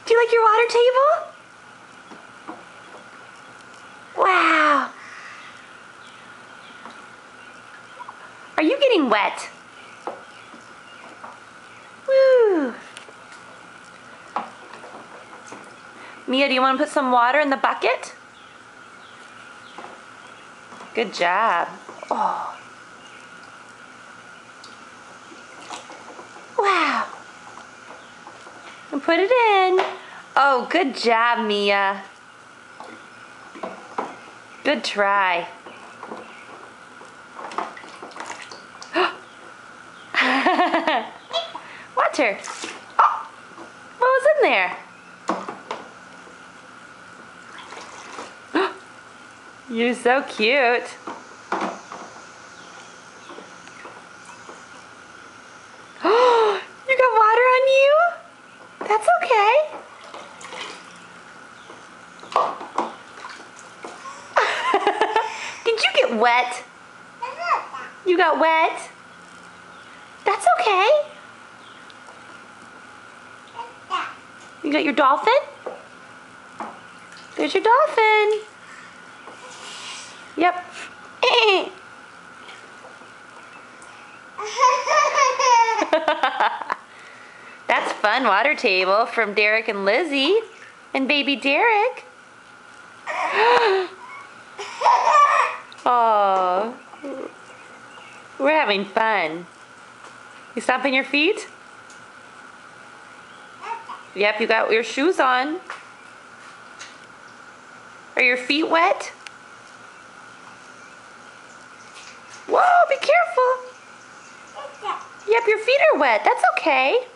Do you like your water table? Wow. Are you getting wet? Woo. Mia, do you want to put some water in the bucket? Good job. Oh. Wow. And put it in. Oh, good job, Mia. Good try. Water. Oh, what was in there? You're so cute. You got water on you? That's okay. Did you get wet? You got wet? That's okay. You got your dolphin? There's your dolphin. Yep. That's fun water table from Derek and Lizzie and baby Derek. Oh, we're having fun. You stomping your feet? Yep, you got your shoes on. Are your feet wet? Whoa, be careful. Yep, your feet are wet. That's okay.